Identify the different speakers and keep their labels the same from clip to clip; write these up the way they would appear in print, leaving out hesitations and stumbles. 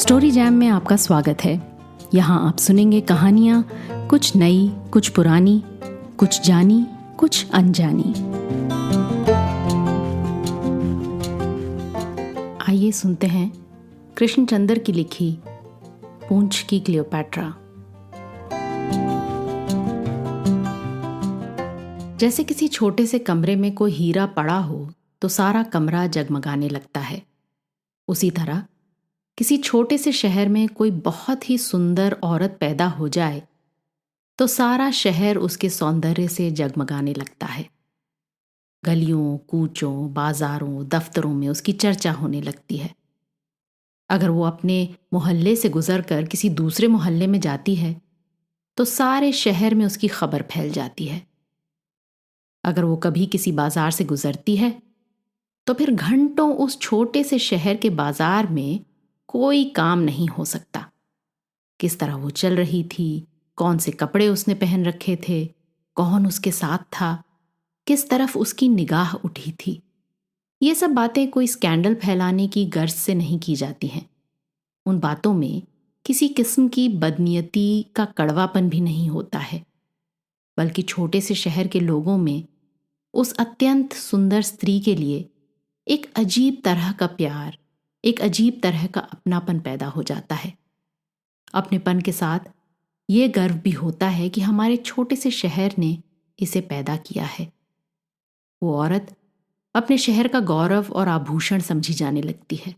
Speaker 1: Story jam में आपका स्वागत है। यहाँ आप सुनेंगे कहानियाँ, कुछ नई, कुछ पुरानी, कुछ जानी, कुछ अनजानी। आइए सुनते हैं कृष्णचंद्र की लिखी पूंछ की क्लियोपैट्रा। जैसे किसी छोटे से कमरे में कोई हीरा पड़ा हो तो सारा कमरा जगमगाने लगता है, उसी तरह किसी छोटे से शहर में कोई बहुत ही सुंदर औरत पैदा हो जाए तो सारा शहर उसके सौंदर्य से जगमगाने लगता है। गलियों, कूचों, बाजारों, दफ्तरों में उसकी चर्चा होने लगती है। अगर वो अपने मोहल्ले से गुजरकर किसी दूसरे मोहल्ले में जाती है तो सारे शहर में उसकी खबर फैल जाती है। अगर वो कभी किसी बाजार से गुजरती है तो फिर घंटों उस छोटे से शहर के बाजार में कोई काम नहीं हो सकता। किस तरह वो चल रही थी, कौन से कपड़े उसने पहन रखे थे, कौन उसके साथ था, किस तरफ उसकी निगाह उठी थी, ये सब बातें कोई स्कैंडल फैलाने की गर्ज से नहीं की जाती हैं। उन बातों में किसी किस्म की बदनीयती का कड़वापन भी नहीं होता है, बल्कि छोटे से शहर के लोगों में उस अत्यंत सुंदर स्त्री के लिए एक अजीब तरह का प्यार, एक अजीब तरह का अपनापन पैदा हो जाता है। अपनेपन के साथ ये गर्व भी होता है कि हमारे छोटे से शहर ने इसे पैदा किया है। वो औरत अपने शहर का गौरव और आभूषण समझी जाने लगती है।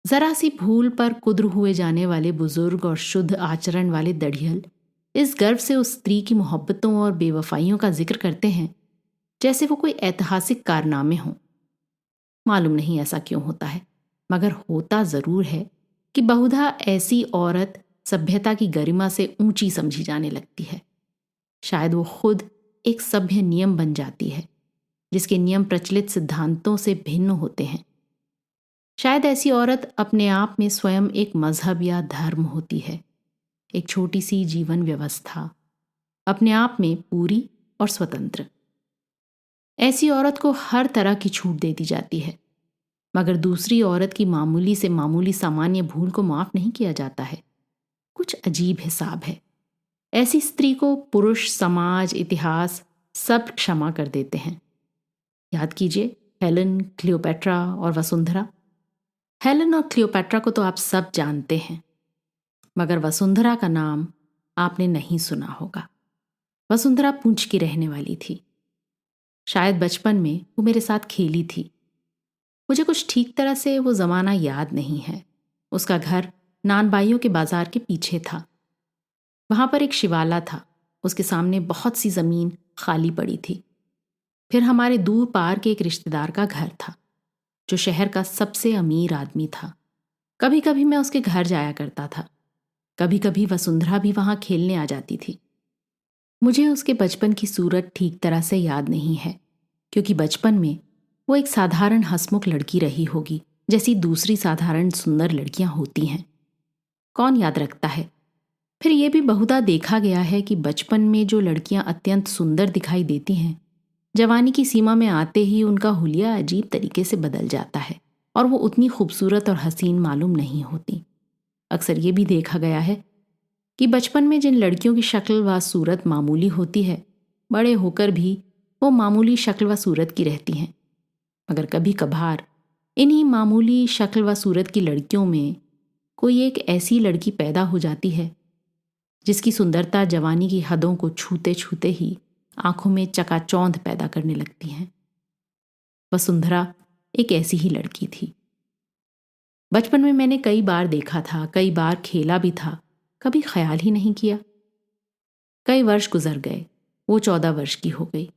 Speaker 1: जरा सी भूल पर कुद्र हुए जाने वाले बुजुर्ग और शुद्ध आचरण वाले दढ़ियल इस गर्व से उस स्त्री की मोहब्बतों और बेवफाइयों का जिक्र करते हैं जैसे वो कोई ऐतिहासिक कारनामे हों। मालूम नहीं ऐसा क्यों होता है, मगर होता जरूर है कि बहुधा ऐसी औरत सभ्यता की गरिमा से ऊंची समझी जाने लगती है। शायद वो खुद एक सभ्य नियम बन जाती है जिसके नियम प्रचलित सिद्धांतों से भिन्न होते हैं। शायद ऐसी औरत अपने आप में स्वयं एक मजहब या धर्म होती है, एक छोटी सी जीवन व्यवस्था, अपने आप में पूरी और स्वतंत्र। ऐसी औरत को हर तरह की छूट दे दी जाती है, मगर दूसरी औरत की मामूली से मामूली सामान्य भूल को माफ नहीं किया जाता है। कुछ अजीब हिसाब है। ऐसी स्त्री को पुरुष, समाज, इतिहास सब क्षमा कर देते हैं। याद कीजिए हेलन, क्लियोपैट्रा और वसुंधरा। हेलन और क्लियोपैट्रा को तो आप सब जानते हैं, मगर वसुंधरा का नाम आपने नहीं सुना होगा। वसुंधरा पूंछ की रहने वाली थी। शायद बचपन में वो मेरे साथ खेली थी। मुझे कुछ ठीक तरह से वो जमाना याद नहीं है। उसका घर नानबाइयों के बाजार के पीछे था। वहां पर एक शिवाला था, उसके सामने बहुत सी जमीन खाली पड़ी थी। फिर हमारे दूर पार के एक रिश्तेदार का घर था जो शहर का सबसे अमीर आदमी था। कभी कभी मैं उसके घर जाया करता था, कभी कभी वसुंधरा भी वहां खेलने आ जाती थी। मुझे उसके बचपन की सूरत ठीक तरह से याद नहीं है, क्योंकि बचपन में वो एक साधारण हंसमुख लड़की रही होगी, जैसी दूसरी साधारण सुंदर लड़कियां होती हैं। कौन याद रखता है। फिर यह भी बहुधा देखा गया है कि बचपन में जो लड़कियां अत्यंत सुंदर दिखाई देती हैं, जवानी की सीमा में आते ही उनका हुलिया अजीब तरीके से बदल जाता है और वो उतनी खूबसूरत और हसीन मालूम नहीं होती। अक्सर ये भी देखा गया है कि बचपन में जिन लड़कियों की शक्ल व सूरत मामूली होती है, बड़े होकर भी वो मामूली शक्ल व सूरत की रहती हैं। मगर कभी कभार इन्हीं मामूली शक्ल व सूरत की लड़कियों में कोई एक ऐसी लड़की पैदा हो जाती है जिसकी सुंदरता जवानी की हदों को छूते छूते ही आंखों में चकाचौंध पैदा करने लगती हैं। वसुंधरा एक ऐसी ही लड़की थी। बचपन में मैंने कई बार देखा था, कई बार खेला भी था, कभी ख्याल ही नहीं किया। कई वर्ष गुजर गए, वो 14 वर्ष की हो गई।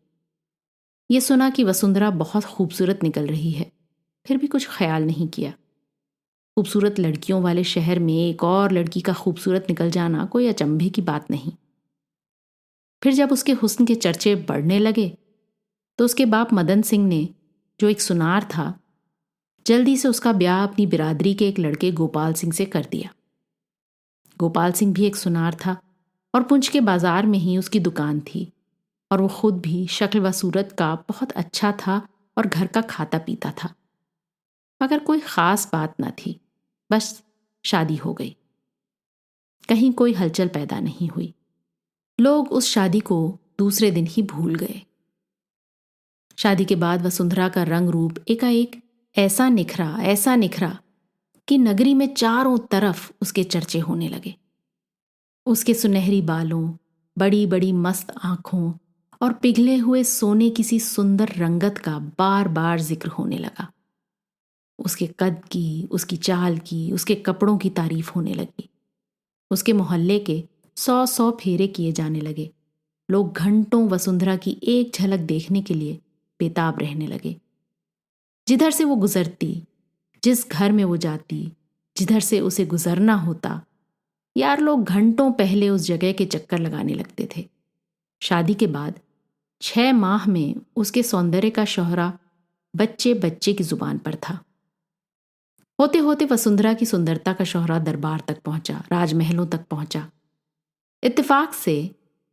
Speaker 1: ये सुना कि वसुंधरा बहुत खूबसूरत निकल रही है, फिर भी कुछ ख्याल नहीं किया। खूबसूरत लड़कियों वाले शहर में एक और लड़की का खूबसूरत निकल जाना कोई अचंभे की बात नहीं। फिर जब उसके हुस्न के चर्चे बढ़ने लगे तो उसके बाप मदन सिंह ने, जो एक सुनार था, जल्दी से उसका ब्याह अपनी बिरादरी के एक लड़के गोपाल सिंह से कर दिया। गोपाल सिंह भी एक सुनार था और पुंछ के बाजार में ही उसकी दुकान थी, और वो खुद भी शक्ल व सूरत का बहुत अच्छा था और घर का खाता पीता था। मगर कोई खास बात न थी, बस शादी हो गई। कहीं कोई हलचल पैदा नहीं हुई। लोग उस शादी को दूसरे दिन ही भूल गए। शादी के बाद वसुंधरा का रंग रूप एकाएक ऐसा निखरा कि नगरी में चारों तरफ उसके चर्चे होने लगे। उसके सुनहरी बालों, बड़ी बड़ी मस्त आंखों और पिघले हुए सोने किसी सुंदर रंगत का बार बार जिक्र होने लगा। उसके कद की, उसकी चाल की, उसके कपड़ों की तारीफ होने लगी। उसके मोहल्ले के 100 फेरे किए जाने लगे। लोग घंटों वसुंधरा की एक झलक देखने के लिए बेताब रहने लगे। जिधर से वो गुजरती, जिस घर में वो जाती, जिधर से उसे गुजरना होता, यार लोग घंटों पहले उस जगह के चक्कर लगाने लगते थे। शादी के बाद 6 माह में उसके सौंदर्य का शोहरा बच्चे बच्चे की जुबान पर था। होते होते वसुंधरा की सुंदरता का शोहरा दरबार तक पहुंचा, राजमहलों तक पहुंचा। इत्तेफाक से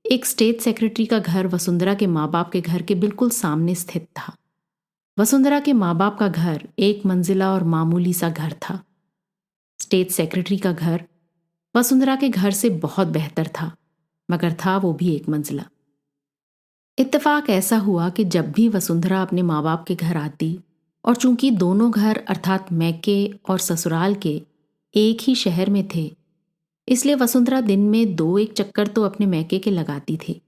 Speaker 1: एक स्टेट सेक्रेटरी का घर वसुंधरा के माँ बाप के घर के बिल्कुल सामने स्थित था। वसुंधरा के माँ बाप का घर एक मंजिला और मामूली सा घर था। स्टेट सेक्रेटरी का घर वसुंधरा के घर से बहुत बेहतर था, मगर था वो भी एक मंजिला। इत्तेफाक ऐसा हुआ कि जब भी वसुंधरा अपने माँ बाप के घर आती, और चूंकि दोनों घर अर्थात मैके और ससुराल के एक ही शहर में थे, इसलिए वसुंधरा दिन में 2-1 चक्कर तो अपने मैके के लगाती थी।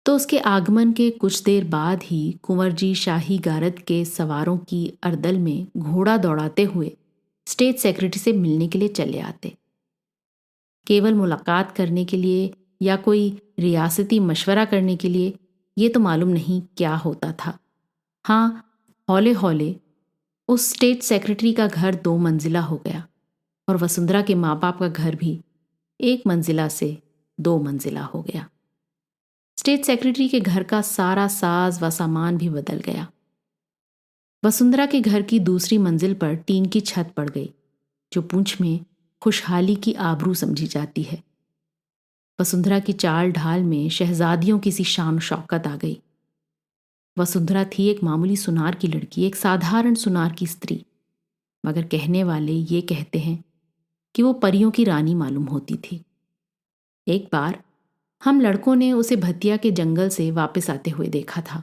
Speaker 1: तो उसके आगमन के कुछ देर बाद ही कुंवर जी शाही गारद के सवारों की अरदल में घोड़ा दौड़ाते हुए स्टेट सेक्रेटरी से मिलने के लिए चले आते। केवल मुलाकात करने के लिए या कोई रियासती मशवरा करने के लिए, ये तो मालूम नहीं क्या होता था। हाँ, हौले हौले उस स्टेट सेक्रेटरी का घर 2 मंजिला हो गया और वसुंधरा के माँ बाप का घर भी 1 मंजिला से 2 मंजिला हो गया। स्टेट सेक्रेटरी के घर का सारा साज व सामान भी बदल गया। वसुंधरा के घर की दूसरी मंजिल पर टीन की छत पड़ गई, जो पूंछ में खुशहाली की आबरू समझी जाती है। वसुंधरा की चाल ढाल में शहजादियों की सी शान शौकत आ गई। वसुंधरा थी एक मामूली सुनार की लड़की, एक साधारण सुनार की स्त्री, मगर कहने वाले ये कहते हैं कि वो परियों की रानी मालूम होती थी। एक बार हम लड़कों ने उसे भतिया के जंगल से वापस आते हुए देखा था,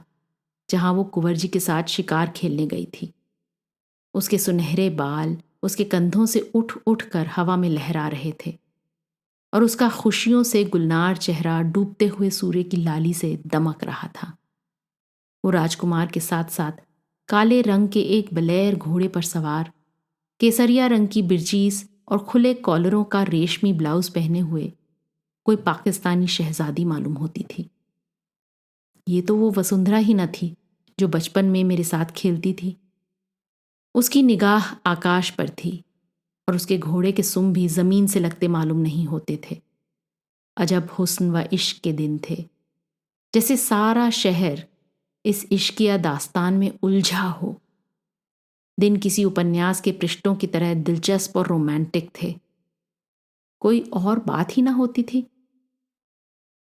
Speaker 1: जहां वो कुंवर जी के साथ शिकार खेलने गई थी। उसके सुनहरे बाल उसके कंधों से उठ उठ कर हवा में लहरा रहे थे और उसका खुशियों से गुलनार चेहरा डूबते हुए सूर्य की लाली से दमक रहा था। वो राजकुमार के साथ साथ काले रंग के एक बलेर घोड़े पर सवार, केसरिया रंग की बिरचीस और खुले कॉलरों का रेशमी ब्लाउज पहने हुए कोई पाकिस्तानी शहजादी मालूम होती थी। ये तो वो वसुंधरा ही न थी जो बचपन में मेरे साथ खेलती थी। उसकी निगाह आकाश पर थी और उसके घोड़े के सुम भी जमीन से लगते मालूम नहीं होते थे। अजब हुस्न व इश्क के दिन थे, जैसे सारा शहर इस इश्किया दास्तान में उलझा हो। दिन किसी उपन्यास के पृष्ठों की तरह दिलचस्प और रोमांटिक थे। कोई और बात ही ना होती थी।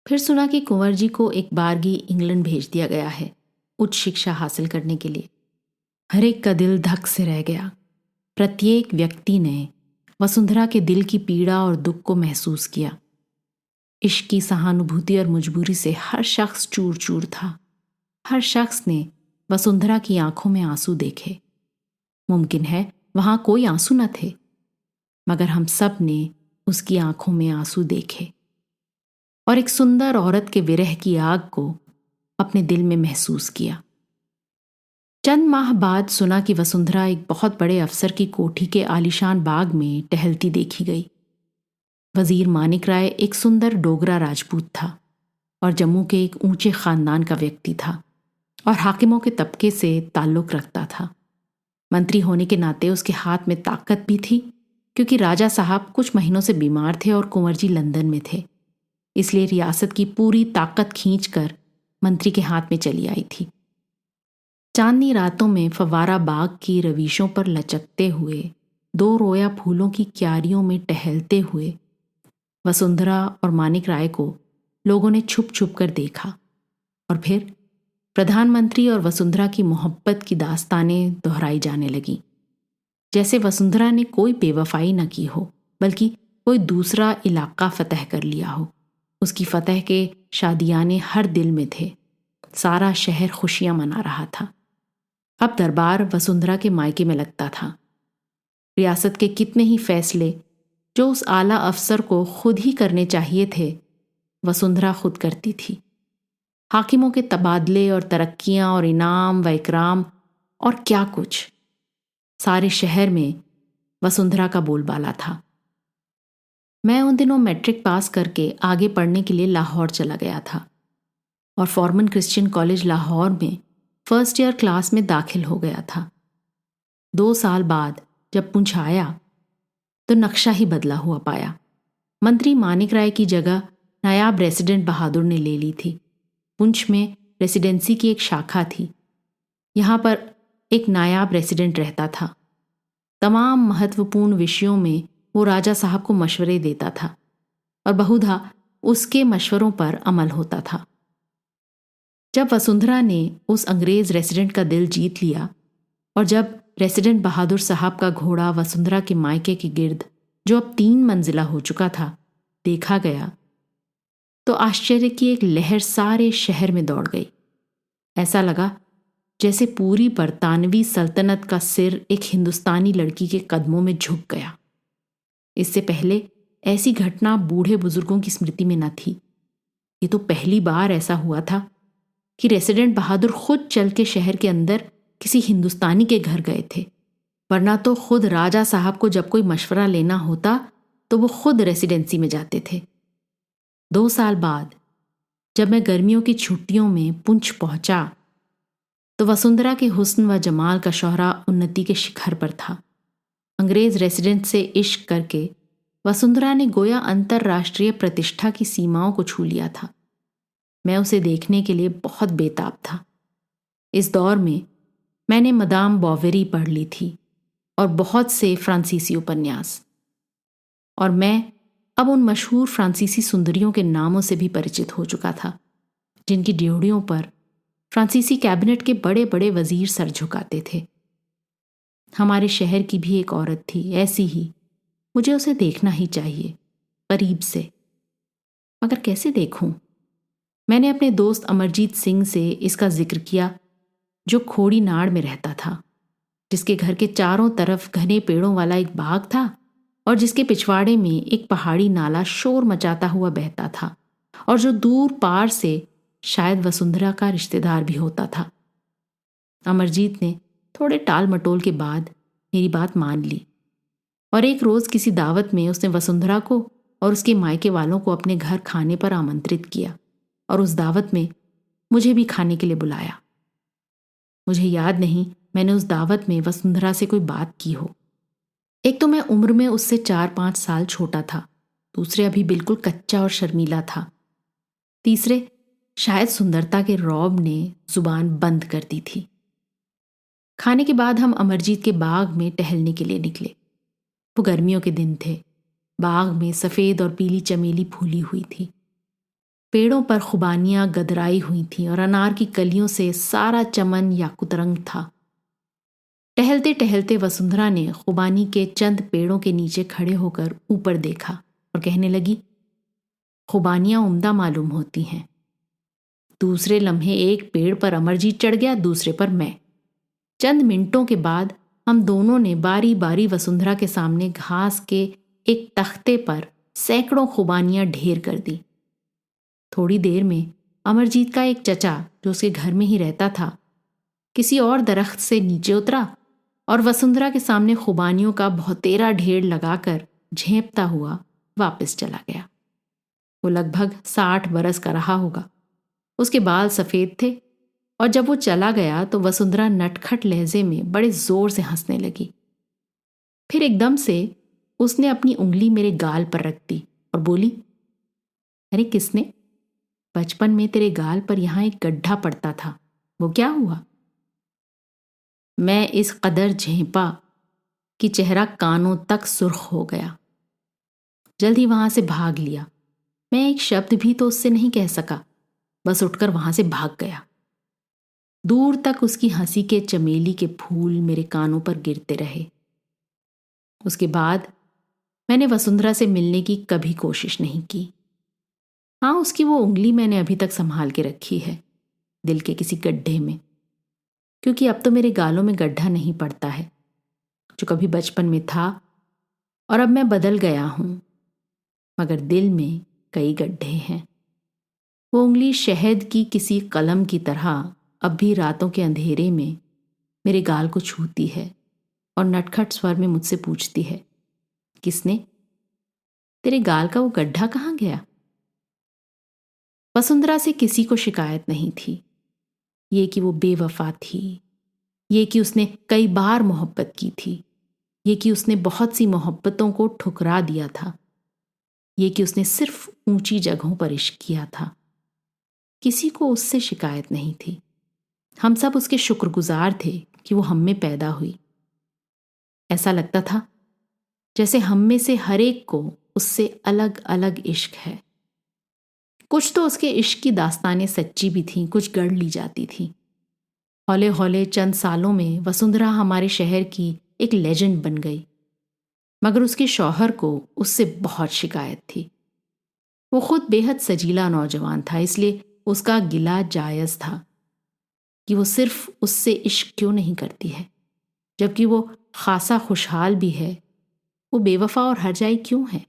Speaker 1: फिर सुना कि कुंवर जी को एक बारगी इंग्लैंड भेज दिया गया है उच्च शिक्षा हासिल करने के लिए। हर एक का दिल धक से रह गया। प्रत्येक व्यक्ति ने वसुंधरा के दिल की पीड़ा और दुख को महसूस किया। इश्क की सहानुभूति और मजबूरी से हर शख्स चूर चूर था। हर शख्स ने वसुंधरा की आंखों में आंसू देखे। मुमकिन है वहां कोई आंसू न थे, मगर हम सब ने उसकी आंखों में आंसू देखे और एक सुंदर औरत के विरह की आग को अपने दिल में महसूस किया। चंद माह बाद सुना कि वसुंधरा एक बहुत बड़े अफसर की कोठी के आलीशान बाग में टहलती देखी गई। वजीर मानिक राय एक सुंदर डोगरा राजपूत था और जम्मू के एक ऊंचे खानदान का व्यक्ति था और हाकिमों के तबके से ताल्लुक रखता था। मंत्री होने के नाते उसके हाथ में ताकत भी थी, क्योंकि राजा साहब कुछ महीनों से बीमार थे और कुंवर जी लंदन में थे। इसलिए रियासत की पूरी ताकत खींचकर मंत्री के हाथ में चली आई थी। चांदनी रातों में फव्वारा बाग की रवीशों पर लचकते हुए 2 रोया फूलों की क्यारियों में टहलते हुए वसुंधरा और मानिक राय को लोगों ने छुप छुप कर देखा और फिर प्रधानमंत्री और वसुंधरा की मोहब्बत की दास्तानें दोहराई जाने लगीं, जैसे वसुंधरा ने कोई बेवफाई न की हो। बल्कि कोई दूसरा इलाका फतह कर लिया हो। उसकी फतह के शादियाने हर दिल में थे। सारा शहर खुशियां मना रहा था। अब दरबार वसुंधरा के मायके में लगता था। रियासत के कितने ही फैसले जो उस आला अफसर को खुद ही करने चाहिए थे, वसुंधरा खुद करती थी। हाकिमों के तबादले और तरक्कियां और इनाम व इकराम और क्या कुछ, सारे शहर में वसुंधरा का बोलबाला था। मैं उन दिनों मैट्रिक पास करके आगे पढ़ने के लिए लाहौर चला गया था और फॉर्मन क्रिश्चियन कॉलेज लाहौर में फर्स्ट ईयर क्लास में दाखिल हो गया था। 2 साल बाद जब पुंछ आया तो नक्शा ही बदला हुआ पाया। मंत्री मानिक राय की जगह नायाब रेसिडेंट बहादुर ने ले ली थी। पुंछ में रेसिडेंसी की एक शाखा थी। यहाँ पर एक नायाब रेसिडेंट रहता था। तमाम महत्वपूर्ण विषयों में वो राजा साहब को मशवरे देता था और बहुधा उसके मशवरों पर अमल होता था। जब वसुंधरा ने उस अंग्रेज रेसिडेंट का दिल जीत लिया और जब रेसिडेंट बहादुर साहब का घोड़ा वसुंधरा के मायके के गिर्द, जो अब 3 मंजिला हो चुका था, देखा गया तो आश्चर्य की एक लहर सारे शहर में दौड़ गई। ऐसा लगा जैसे पूरी बरतानवी सल्तनत का सिर एक हिंदुस्तानी लड़की के कदमों में झुक गया। इससे पहले ऐसी घटना बूढ़े बुजुर्गों की स्मृति में न थी। ये तो पहली बार ऐसा हुआ था कि रेसिडेंट बहादुर खुद चल के शहर के अंदर किसी हिंदुस्तानी के घर गए थे, वरना तो खुद राजा साहब को जब कोई मशवरा लेना होता तो वो खुद रेसिडेंसी में जाते थे। 2 साल बाद जब मैं गर्मियों की छुट्टियों में पुंछ पहुंचा तो वसुंधरा के हुस्न व जमाल का शोहरा उन्नति के शिखर पर था। अंग्रेज रेसिडेंट से इश्क करके वसुंधरा ने गोया अंतर्राष्ट्रीय प्रतिष्ठा की सीमाओं को छू लिया था। मैं उसे देखने के लिए बहुत बेताब था। इस दौर में मैंने मदाम बोवेरी पढ़ ली थी और बहुत से फ्रांसीसी उपन्यास, और मैं अब उन मशहूर फ्रांसीसी सुंदरियों के नामों से भी परिचित हो चुका था जिनकी ड्योढ़ियों पर फ्रांसीसी कैबिनेट के बड़े बड़े वजीर सर झुकाते थे। हमारे शहर की भी एक औरत थी ऐसी ही। मुझे उसे देखना ही चाहिए, करीब से, मगर कैसे देखूं? मैंने अपने दोस्त अमरजीत सिंह से इसका जिक्र किया, जो खोड़ी नाड़ में रहता था, जिसके घर के चारों तरफ घने पेड़ों वाला एक बाग था और जिसके पिछवाड़े में एक पहाड़ी नाला शोर मचाता हुआ बहता था और जो दूर पार से शायद वसुंधरा का रिश्तेदार भी होता था। अमरजीत ने थोड़े टाल मटोल के बाद मेरी बात मान ली और एक रोज किसी दावत में उसने वसुंधरा को और उसके मायके वालों को अपने घर खाने पर आमंत्रित किया और उस दावत में मुझे भी खाने के लिए बुलाया। मुझे याद नहीं मैंने उस दावत में वसुंधरा से कोई बात की हो। एक तो मैं उम्र में उससे 4-5 साल छोटा था, दूसरे अभी बिल्कुल कच्चा और शर्मीला था, तीसरे शायद सुंदरता के रौब ने जुबान बंद कर दी थी। खाने के बाद हम अमरजीत के बाग में टहलने के लिए निकले। वो गर्मियों के दिन थे। बाग में सफ़ेद और पीली चमेली फूली हुई थी। पेड़ों पर खुबानियां गदराई हुई थीं और अनार की कलियों से सारा चमन याकुत रंग था। टहलते टहलते वसुंधरा ने खुबानी के चंद पेड़ों के नीचे खड़े होकर ऊपर देखा और कहने लगी, खुबानियां उम्दा मालूम होती हैं। दूसरे लम्हे एक पेड़ पर अमरजीत चढ़ गया, दूसरे पर मैं। चंद मिनटों के बाद हम दोनों ने बारी बारी वसुंधरा के सामने घास के एक तख्ते पर सैकड़ों खुबानियां ढेर कर दी। थोड़ी देर में अमरजीत का एक चचा, जो उसके घर में ही रहता था, किसी और दरख्त से नीचे उतरा और वसुंधरा के सामने खुबानियों का बहुतेरा ढेर लगाकर झेंपता हुआ वापस चला गया। वो लगभग 60 बरस का रहा होगा। उसके बाल सफ़ेद थे और जब वो चला गया तो वसुंधरा नटखट लहजे में बड़े जोर से हंसने लगी। फिर एकदम से उसने अपनी उंगली मेरे गाल पर रख दी और बोली, अरे किसने? बचपन में तेरे गाल पर यहां एक गड्ढा पड़ता था, वो क्या हुआ? मैं इस कदर झेंपा कि चेहरा कानों तक सुर्ख हो गया। जल्द ही वहां से भाग लिया। मैं एक शब्द भी तो उससे नहीं कह सका, बस उठकर वहां से भाग गया। दूर तक उसकी हंसी के चमेली के फूल मेरे कानों पर गिरते रहे। उसके बाद मैंने वसुंधरा से मिलने की कभी कोशिश नहीं की। हाँ, उसकी वो उंगली मैंने अभी तक संभाल के रखी है दिल के किसी गड्ढे में, क्योंकि अब तो मेरे गालों में गड्ढा नहीं पड़ता है जो कभी बचपन में था, और अब मैं बदल गया हूं, मगर दिल में कई गड्ढे हैं। वो उंगली शहद की किसी कलम की तरह अब भी रातों के अंधेरे में मेरे गाल को छूती है और नटखट स्वर में मुझसे पूछती है, किसने? तेरे गाल का वो गड्ढा कहाँ गया? वसुंधरा से किसी को शिकायत नहीं थी। ये कि वो बेवफा थी, ये कि उसने कई बार मोहब्बत की थी, ये कि उसने बहुत सी मोहब्बतों को ठुकरा दिया था, ये कि उसने सिर्फ ऊंची जगहों पर इश्क किया था। किसी को उससे शिकायत नहीं थी। हम सब उसके शुक्रगुजार थे कि वो हम में पैदा हुई। ऐसा लगता था जैसे हम में से हर एक को उससे अलग अलग इश्क है। कुछ तो उसके इश्क की दास्तानें सच्ची भी थीं, कुछ गढ़ ली जाती थीं। हौले हौले चंद सालों में वसुंधरा हमारे शहर की एक लेजेंड बन गई, मगर उसके शौहर को उससे बहुत शिकायत थी। वो खुद बेहद सजीला नौजवान था, इसलिए उसका गिला जायज था कि वो सिर्फ उससे इश्क क्यों नहीं करती है, जबकि वो खासा खुशहाल भी है। वो बेवफा और हरजाई क्यों है?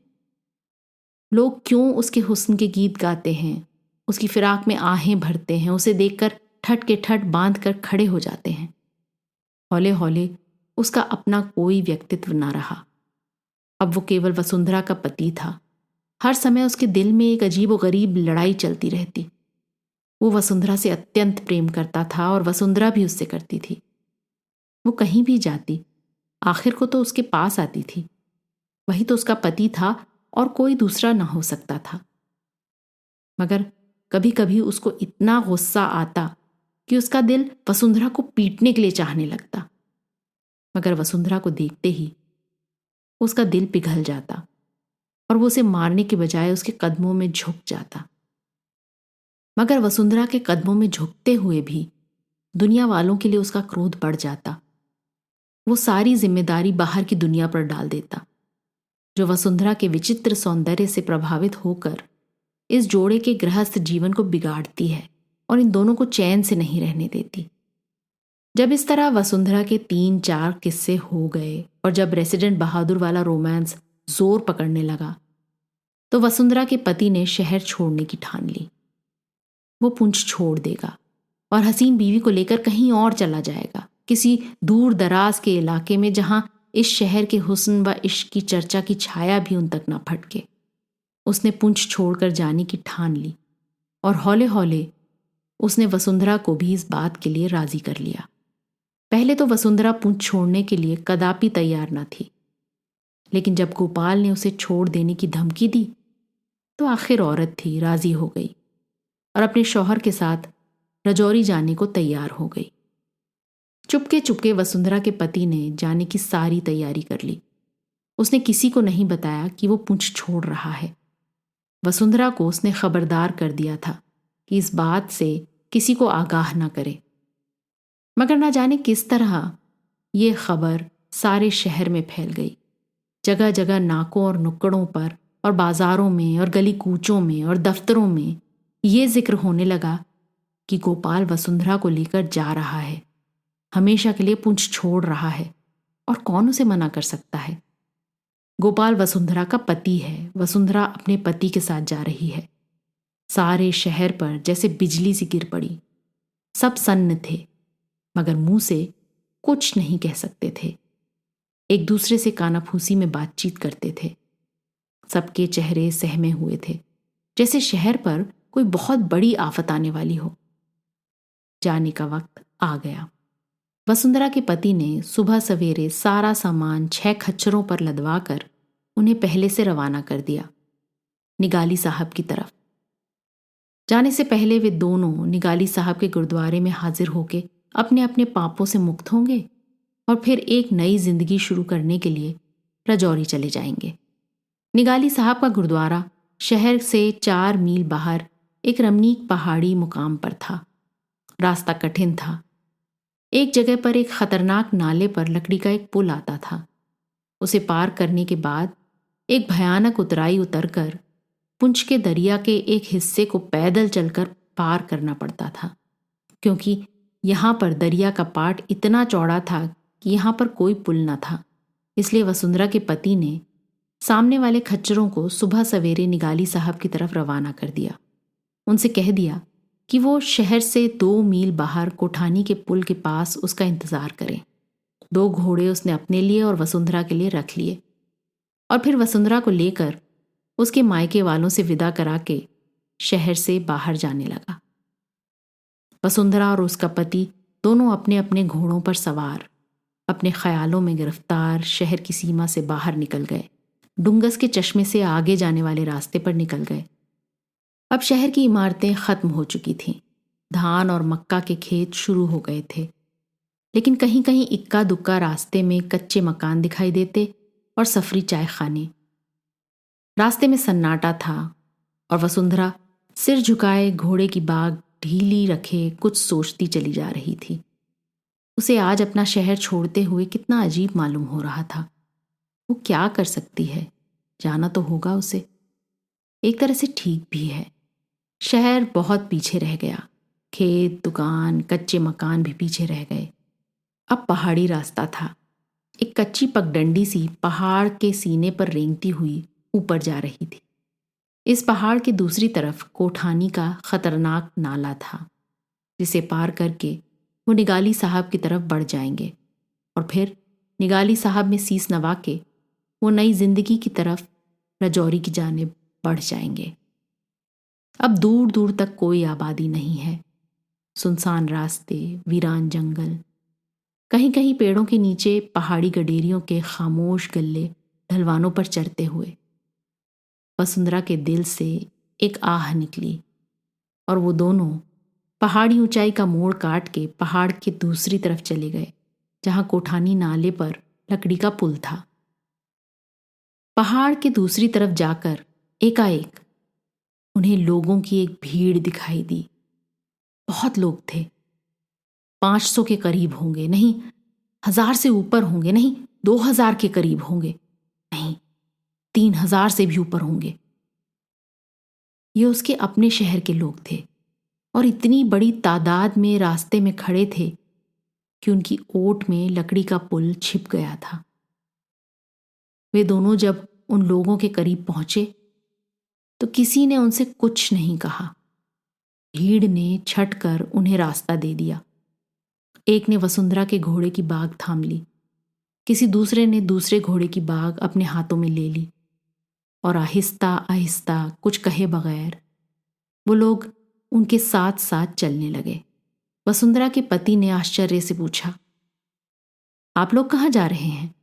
Speaker 1: लोग क्यों उसके हुस्न के गीत गाते हैं, उसकी फिराक में आहें भरते हैं, उसे देखकर ठट के ठट बांध कर खड़े हो जाते हैं। हौले हौले उसका अपना कोई व्यक्तित्व ना रहा। अब वो केवल वसुंधरा का पति था। हर समय उसके दिल में एक अजीब व गरीब लड़ाई चलती रहती। वो वसुंधरा से अत्यंत प्रेम करता था और वसुंधरा भी उससे करती थी। वो कहीं भी जाती आखिर को तो उसके पास आती थी। वही तो उसका पति था और कोई दूसरा ना हो सकता था। मगर कभी कभी उसको इतना गुस्सा आता कि उसका दिल वसुंधरा को पीटने के लिए चाहने लगता, मगर वसुंधरा को देखते ही उसका दिल पिघल जाता और वो उसे मारने के बजाय उसके कदमों में झुक जाता। मगर वसुंधरा के कदमों में झुकते हुए भी दुनिया वालों के लिए उसका क्रोध बढ़ जाता। वो सारी जिम्मेदारी बाहर की दुनिया पर डाल देता, जो वसुंधरा के विचित्र सौंदर्य से प्रभावित होकर इस जोड़े के गृहस्थ जीवन को बिगाड़ती है और इन दोनों को चैन से नहीं रहने देती। जब इस तरह वसुंधरा के 3-4 किस्से हो गए और जब रेसिडेंट बहादुर वाला रोमांस जोर पकड़ने लगा, तो वसुंधरा के पति ने शहर छोड़ने की ठान ली। वो पुंछ छोड़ देगा और हसीन बीवी को लेकर कहीं और चला जाएगा, किसी दूर दराज के इलाके में जहां इस शहर के हुस्न व इश्क की चर्चा की छाया भी उन तक ना फटके। उसने पुंछ छोड़कर जाने की ठान ली और हौले हौले उसने वसुंधरा को भी इस बात के लिए राजी कर लिया। पहले तो वसुंधरा पुंछ छोड़ने के लिए कदापि तैयार न थी, लेकिन जब गोपाल ने उसे छोड़ देने की धमकी दी तो आखिर औरत थी, राजी हो गई और अपने शौहर के साथ रजौरी जाने को तैयार हो गई। चुपके चुपके वसुंधरा के पति ने जाने की सारी तैयारी कर ली। उसने किसी को नहीं बताया कि वो पुंछ छोड़ रहा है। वसुंधरा को उसने खबरदार कर दिया था कि इस बात से किसी को आगाह ना करे, मगर ना जाने किस तरह ये खबर सारे शहर में फैल गई। जगह जगह नाकों और नुक्कड़ों पर और बाजारों में और गली कूचों में और दफ्तरों में ये जिक्र होने लगा कि गोपाल वसुंधरा को लेकर जा रहा है, हमेशा के लिए पुंछ छोड़ रहा है, और कौन उसे मना कर सकता है। गोपाल वसुंधरा का पति है, वसुंधरा अपने पति के साथ जा रही है। सारे शहर पर जैसे बिजली सी गिर पड़ी। सब सन्न थे, मगर मुंह से कुछ नहीं कह सकते थे। एक दूसरे से कानाफूसी में बातचीत करते थे। सबके चेहरे सहमे हुए थे, जैसे शहर पर कोई बहुत बड़ी आफत आने वाली हो। जाने का वक्त आ गया। वसुंधरा के पति ने सुबह सवेरे सारा सामान 6 खच्चरों पर लदवा कर उन्हें पहले से रवाना कर दिया, निगाली साहब की तरफ। जाने से पहले वे दोनों निगाली साहब के गुरुद्वारे में हाजिर होके अपने अपने पापों से मुक्त होंगे और फिर एक नई जिंदगी शुरू करने के लिए रजौरी चले जाएंगे। निगाली साहब का गुरुद्वारा शहर से 4 मील बाहर एक रमणीक पहाड़ी मुकाम पर था। रास्ता कठिन था। एक जगह पर एक खतरनाक नाले पर लकड़ी का एक पुल आता था। उसे पार करने के बाद एक भयानक उतराई उतरकर पुंछ के दरिया के एक हिस्से को पैदल चलकर पार करना पड़ता था, क्योंकि यहाँ पर दरिया का पाट इतना चौड़ा था कि यहाँ पर कोई पुल न था। इसलिए वसुंधरा के पति ने सामने वाले खच्चरों को सुबह सवेरे निगाली साहब की तरफ रवाना कर दिया। उनसे कह दिया कि वो शहर से 2 मील बाहर कोठानी के पुल के पास उसका इंतजार करें। 2 घोड़े उसने अपने लिए और वसुंधरा के लिए रख लिए और फिर वसुंधरा को लेकर उसके मायके वालों से विदा करा के शहर से बाहर जाने लगा। वसुंधरा और उसका पति दोनों अपने अपने घोड़ों पर सवार, अपने ख्यालों में गिरफ्तार शहर की सीमा से बाहर निकल गए। डुंगस के चश्मे से आगे जाने वाले रास्ते पर निकल गए। अब शहर की इमारतें खत्म हो चुकी थीं। धान और मक्का के खेत शुरू हो गए थे, लेकिन कहीं कहीं इक्का दुक्का रास्ते में कच्चे मकान दिखाई देते और सफरी चाय खाने। रास्ते में सन्नाटा था और वसुंधरा सिर झुकाए घोड़े की बाग ढीली रखे कुछ सोचती चली जा रही थी। उसे आज अपना शहर छोड़ते हुए कितना अजीब मालूम हो रहा था। वो क्या कर सकती है, जाना तो होगा उसे। एक तरह से ठीक भी है। शहर बहुत पीछे रह गया। खेत, दुकान, कच्चे मकान भी पीछे रह गए। अब पहाड़ी रास्ता था। एक कच्ची पगडंडी सी पहाड़ के सीने पर रेंगती हुई ऊपर जा रही थी। इस पहाड़ के दूसरी तरफ कोठानी का खतरनाक नाला था, जिसे पार करके वो निगाली साहब की तरफ बढ़ जाएंगे और फिर निगाली साहब में सीस नवा के वो नई जिंदगी की तरफ रजौरी की जानिब बढ़ जाएंगे। अब दूर दूर तक कोई आबादी नहीं है। सुनसान रास्ते, वीरान जंगल, कहीं कहीं पेड़ों के नीचे पहाड़ी गडेरियों के खामोश गल्ले ढलवानों पर चढ़ते हुए। वसुंधरा के दिल से एक आह निकली और वो दोनों पहाड़ी ऊंचाई का मोड़ काट के पहाड़ के दूसरी तरफ चले गए, जहां कोठानी नाले पर लकड़ी का पुल था। पहाड़ के दूसरी तरफ जाकर एकाएक उन्हें लोगों की एक भीड़ दिखाई दी। बहुत लोग थे। 500 के करीब होंगे, नहीं 1000 से ऊपर होंगे, नहीं 2000 के करीब होंगे, नहीं 3000 से भी ऊपर होंगे। ये उसके अपने शहर के लोग थे और इतनी बड़ी तादाद में रास्ते में खड़े थे कि उनकी ओट में लकड़ी का पुल छिप गया था। वे दोनों जब उन लोगों के करीब पहुंचे तो किसी ने उनसे कुछ नहीं कहा। भीड़ ने छट कर उन्हें रास्ता दे दिया। एक ने वसुंधरा के घोड़े की बाग थाम ली, किसी दूसरे ने दूसरे घोड़े की बाग अपने हाथों में ले ली और आहिस्ता आहिस्ता कुछ कहे बगैर वो लोग उनके साथ साथ चलने लगे। वसुंधरा के पति ने आश्चर्य से पूछा, आप लोग कहाँ जा रहे हैं?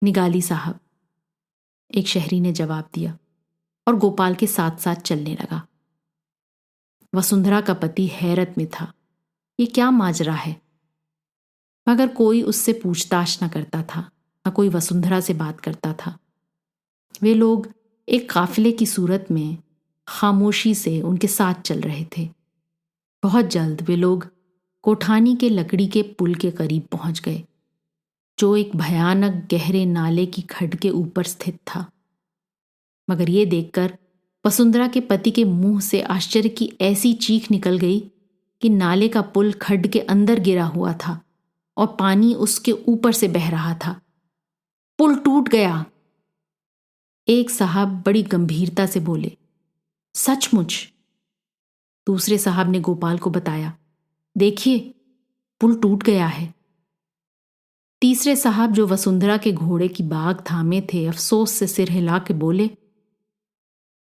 Speaker 1: निगाली साहब, एक शहरी ने जवाब दिया और गोपाल के साथ साथ चलने लगा। वसुंधरा का पति हैरत में था। ये क्या माजरा है? मगर कोई उससे पूछताछ न करता था, न कोई वसुंधरा से बात करता था। वे लोग एक काफिले की सूरत में खामोशी से उनके साथ चल रहे थे। बहुत जल्द वे लोग कोठानी के लकड़ी के पुल के करीब पहुंच गए, जो एक भयानक गहरे नाले की खड्ड के ऊपर स्थित था। मगर ये देखकर वसुंधरा के पति के मुंह से आश्चर्य की ऐसी चीख निकल गई कि नाले का पुल खड्ड के अंदर गिरा हुआ था और पानी उसके ऊपर से बह रहा था। पुल टूट गया, एक साहब बड़ी गंभीरता से बोले। सचमुच? दूसरे साहब ने गोपाल को बताया, देखिए पुल टूट गया है। तीसरे साहब, जो वसुंधरा के घोड़े की बाग थामे थे, अफसोस से सिर हिला के बोले,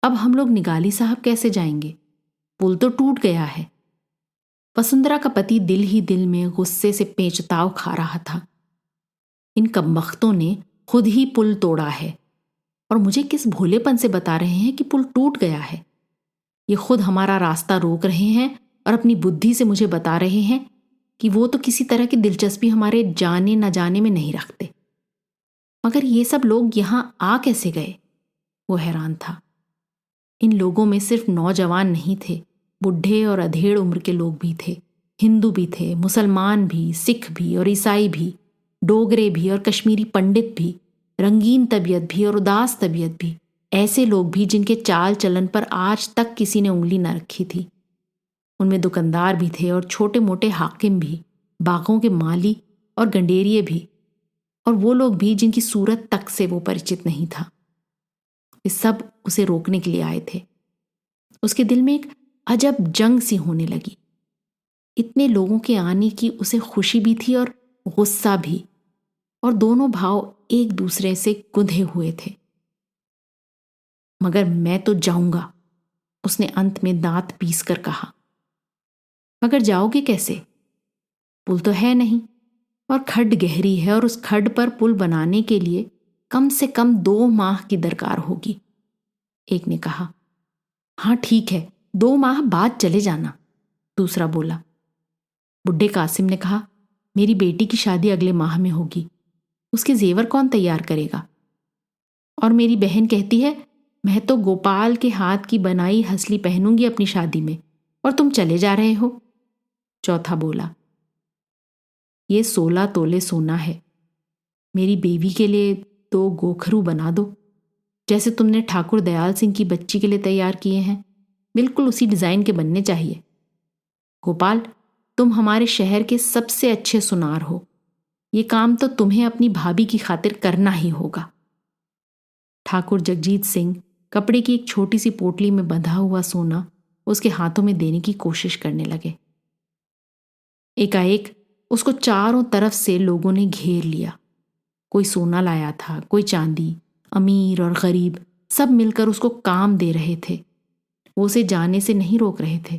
Speaker 1: अब हम लोग निगाली साहब कैसे जाएंगे? पुल तो टूट गया है। वसुंधरा का पति दिल ही दिल में गुस्से से पेचताव खा रहा था। इन कमबख्तों ने खुद ही पुल तोड़ा है और मुझे किस भोलेपन से बता रहे हैं कि पुल टूट गया है। ये खुद हमारा रास्ता रोक रहे हैं और अपनी बुद्धि से मुझे बता रहे हैं कि वो तो किसी तरह की दिलचस्पी हमारे जाने न जाने में नहीं रखते। मगर ये सब लोग यहां आ कैसे गए? वो हैरान था। इन लोगों में सिर्फ नौजवान नहीं थे, बुढ़े और अधेड़ उम्र के लोग भी थे। हिंदू भी थे, मुसलमान भी, सिख भी और ईसाई भी, डोगरे भी और कश्मीरी पंडित भी, रंगीन तबीयत भी और उदास तबीयत भी, ऐसे लोग भी जिनके चाल चलन पर आज तक किसी ने उंगली न रखी थी। उनमें दुकानदार भी थे और छोटे मोटे हाकिम भी, बागों के माली और गंडेरिये भी, और वो लोग भी जिनकी सूरत तक से वो परिचित नहीं था। वे सब उसे रोकने के लिए आए थे। उसके दिल में एक अजब जंग सी होने लगी। इतने लोगों के आने की उसे खुशी भी थी और गुस्सा भी, और दोनों भाव एक दूसरे से गुंधे हुए थे। मगर मैं तो जाऊंगा, उसने अंत में दांत पीस कर कहा। मगर जाओगे कैसे? पुल तो है नहीं, और खड्ड गहरी है, और उस खड्ड पर पुल बनाने के लिए कम से कम 2 माह की दरकार होगी। एक ने कहा। हाँ ठीक है, 2 माह बाद चले जाना, दूसरा बोला। बुढ़े कासिम ने कहा, मेरी बेटी की शादी अगले माह में होगी, उसके जेवर कौन तैयार करेगा? और मेरी बहन कहती है, मैं तो गोपाल के हाथ की बनाई हंसली पहनूंगी अपनी शादी में, और तुम चले जा रहे हो। चौथा बोला, ये 16 तोले सोना है, मेरी बेबी के लिए 2 गोखरू बना दो, जैसे तुमने ठाकुर दयाल सिंह की बच्ची के लिए तैयार किए हैं, बिल्कुल उसी डिजाइन के बनने चाहिए। गोपाल, तुम हमारे शहर के सबसे अच्छे सुनार हो, ये काम तो तुम्हें अपनी भाभी की खातिर करना ही होगा। ठाकुर जगजीत सिंह कपड़े की एक छोटी सी पोटली में बंधा हुआ सोना उसके हाथों में देने की कोशिश करने लगे। एकाएक उसको चारों तरफ से लोगों ने घेर लिया। कोई सोना लाया था, कोई चांदी, अमीर और गरीब सब मिलकर उसको काम दे रहे थे। वो उसे जाने से नहीं रोक रहे थे,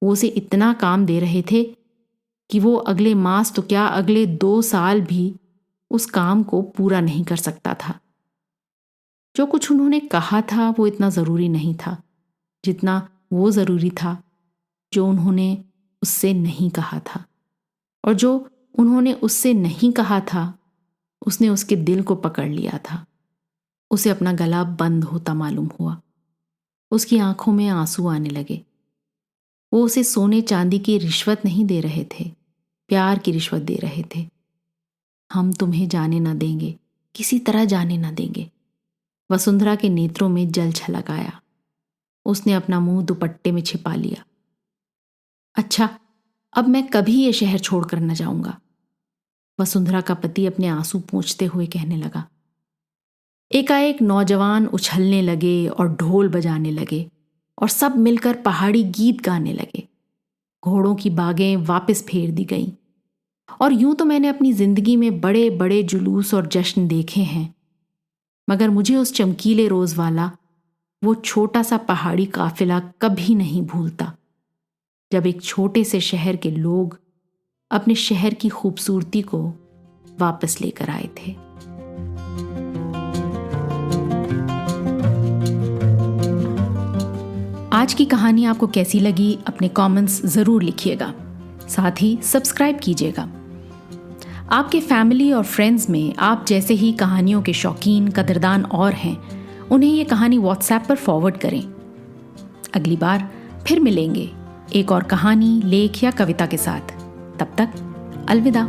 Speaker 1: वो उसे इतना काम दे रहे थे कि वो अगले मास तो क्या, अगले 2 साल भी उस काम को पूरा नहीं कर सकता था। जो कुछ उन्होंने कहा था वो इतना ज़रूरी नहीं था जितना वो ज़रूरी था जो उन्होंने उससे नहीं कहा था, और जो उन्होंने उससे नहीं कहा था उसने उसके दिल को पकड़ लिया था। उसे अपना गला बंद होता मालूम हुआ। उसकी आंखों में आंसू आने लगे। वो उसे सोने चांदी की रिश्वत नहीं दे रहे थे, प्यार की रिश्वत दे रहे थे। हम तुम्हें जाने न देंगे, किसी तरह जाने न देंगे। वसुंधरा के नेत्रों में जल छलक आया। उसने अपना मुंह दुपट्टे में छिपा लिया। अच्छा, अब मैं कभी ये शहर छोड़कर न जाऊंगा, वसुंधरा का पति अपने आंसू पोंछते हुए कहने लगा। एकाएक नौजवान उछलने लगे और ढोल बजाने लगे और सब मिलकर पहाड़ी गीत गाने लगे। घोड़ों की बागें वापस फेर दी गईं। और यूं तो मैंने अपनी जिंदगी में बड़े बड़े जुलूस और जश्न देखे हैं, मगर मुझे उस चमकीले रोज वाला वो छोटा सा पहाड़ी काफिला कभी नहीं भूलता, जब एक छोटे से शहर के लोग अपने शहर की खूबसूरती को वापस लेकर आए थे। आज की कहानी आपको कैसी लगी अपने कमेंट्स ज़रूर लिखिएगा। साथ ही सब्सक्राइब कीजिएगा। आपके फैमिली और फ्रेंड्स में आप जैसे ही कहानियों के शौकीन कदरदान और हैं, उन्हें ये कहानी व्हाट्सएप पर फॉरवर्ड करें। अगली बार फिर मिलेंगे एक और कहानी, लेख या कविता के साथ। तब तक अलविदा।